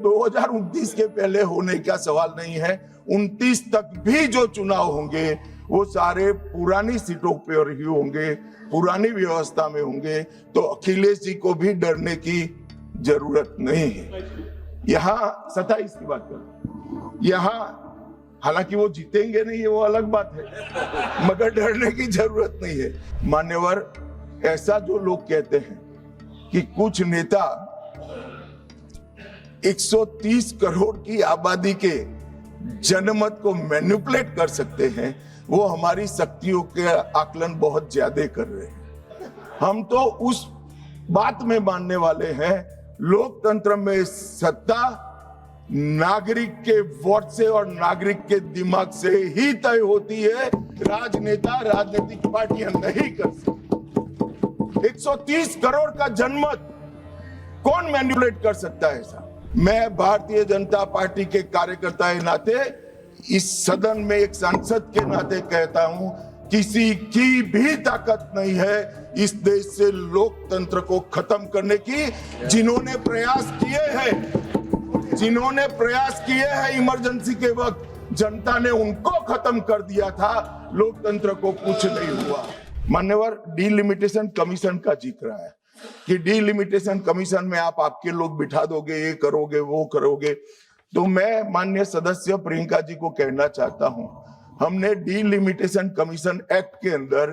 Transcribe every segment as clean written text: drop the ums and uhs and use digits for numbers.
2029 के पहले होने का सवाल नहीं है। 29 तक भी जो चुनाव होंगे वो सारे पुरानी सीटों पर ही होंगे, पुरानी व्यवस्था में होंगे। तो अखिलेश जी को भी डरने की जरूरत नहीं है। यहाँ 27 की बात कर, यहाँ हालांकि वो जीतेंगे नहीं, वो अलग बात है, मगर डरने की जरूरत नहीं है। मान्यवर, ऐसा जो लोग कहते हैं कि कुछ नेता 130 करोड़ की आबादी के जनमत को मैनिपुलेट कर सकते हैं, वो हमारी शक्तियों के आकलन बहुत ज्यादा कर रहे हैं। हम तो उस बात में मानने वाले हैं, लोकतंत्र में सत्ता नागरिक के वोट से और नागरिक के दिमाग से ही तय होती है। राजनेता, राजनीतिक पार्टियां नहीं कर सकती। 130 करोड़ का जनमत कौन मैनिपुलेट कर सकता है ऐसा? मैं भारतीय जनता पार्टी के कार्यकर्ता के नाते, इस सदन में एक सांसद के नाते कहता हूं, किसी की भी ताकत नहीं है इस देश से लोकतंत्र को खत्म करने की। जिन्होंने प्रयास किए हैं इमरजेंसी के वक्त, जनता ने उनको खत्म कर दिया था, लोकतंत्र को कुछ नहीं हुआ। मान्यवर, डिलिमिटेशन कमीशन का जिक्र है कि डिलिमिटेशन कमीशन में आप आपके लोग बिठा दोगे, ये करोगे, वो करोगे। तो मैं माननीय सदस्य प्रियंका जी को कहना चाहता हूं, हमने डिलिमिटेशन कमीशन एक्ट के अंदर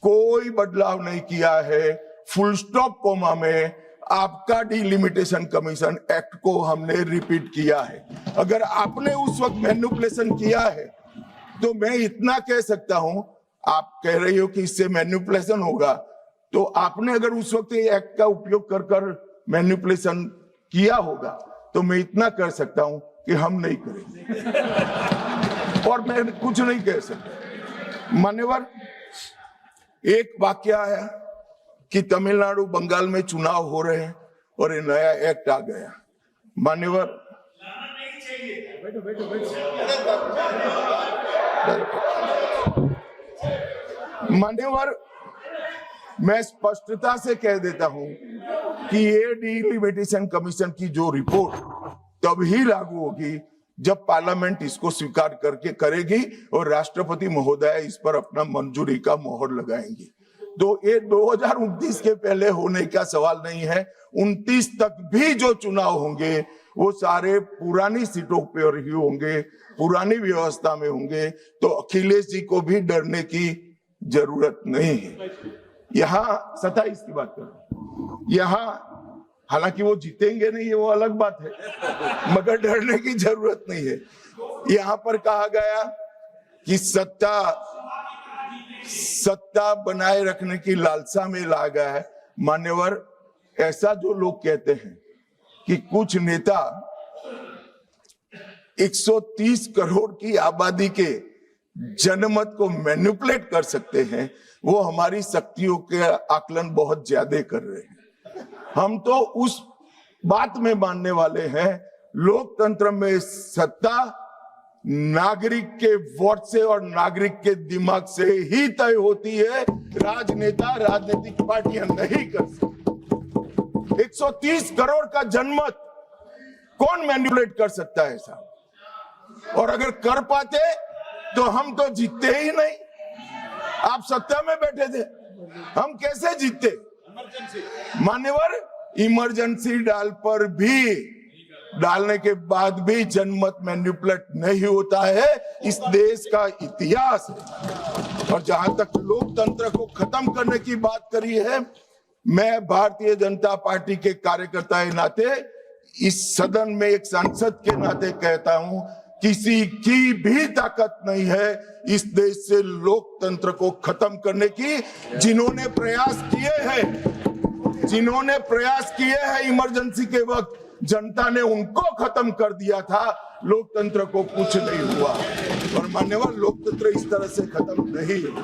कोई बदलाव नहीं किया है। फुल स्टॉप कोमा में आपका डिलिमिटेशन कमीशन एक्ट को हमने रिपीट किया है। अगर आपने उस वक्त मैनिपुलेशन किया है तो मैं इतना कह सकता हूं, आप कह रही हो कि इससे मैनिपुलेशन होगा, तो आपने अगर उस वक्त ये एक्ट का उपयोग कर कर मैनिपुलेशन किया होगा तो मैं इतना कर सकता हूं कि हम नहीं करेंगे और मैं कुछ नहीं कह सकता। मान्यवर, एक वाक्य है कि तमिलनाडु, बंगाल में चुनाव हो रहे हैं और ये नया एक्ट आ गया। मान्यवर, मान्यवर, मैं स्पष्टता से कह देता हूं कि ये डिलिमिटेशन कमीशन की जो रिपोर्ट तभी लागू होगी जब पार्लियामेंट इसको स्वीकार करके करेगी और राष्ट्रपति महोदय इस पर अपना मंजूरी का मोहर लगाएंगी। तो ये 2029 के पहले होने का सवाल नहीं है। 29 तक भी जो चुनाव होंगे वो सारे पुरानी सीटों पर ही होंगे, पुरानी व्यवस्था में होंगे। तो अखिलेश जी को भी डरने की जरूरत नहीं है। यहाँ 27 की बात कर, यहाँ हालांकि वो जीतेंगे नहीं, वो अलग बात है, मगर डरने की जरूरत नहीं है। यहाँ पर कहा गया कि सत्ता बनाए रखने की लालसा में ला गया है। मान्यवर, ऐसा जो लोग कहते हैं कि कुछ नेता 130 करोड़ की आबादी के जनमत को मैनिपुलेट कर सकते हैं, वो हमारी शक्तियों के आकलन बहुत ज्यादा कर रहे हैं। हम तो उस बात में मानने वाले हैं, लोकतंत्र में सत्ता नागरिक के वोट से और नागरिक के दिमाग से ही तय होती है। राजनेता, राजनीतिक पार्टियां नहीं कर सकती। 130 करोड़ का जनमत कौन मैनिपुलेट कर सकता है ऐसा? और अगर कर पाते तो हम तो जीतते ही नहीं। आप सत्ता में बैठे थे, हम कैसे जीतते? मान्यवर, इमरजेंसी डालने के बाद भी जनमत मैनिपुलेट नहीं होता है, इस देश का इतिहास है। और जहां तक लोकतंत्र को खत्म करने की बात करी है, मैं भारतीय जनता पार्टी के कार्यकर्ता के नाते, इस सदन में एक सांसद के नाते कहता हूं, किसी की भी ताकत नहीं है इस देश से लोकतंत्र को खत्म करने की। जिन्होंने प्रयास किए हैं इमरजेंसी के वक्त, जनता ने उनको खत्म कर दिया था, लोकतंत्र को कुछ नहीं हुआ। और मान्यवर, लोकतंत्र इस तरह से खत्म नहीं हुआ।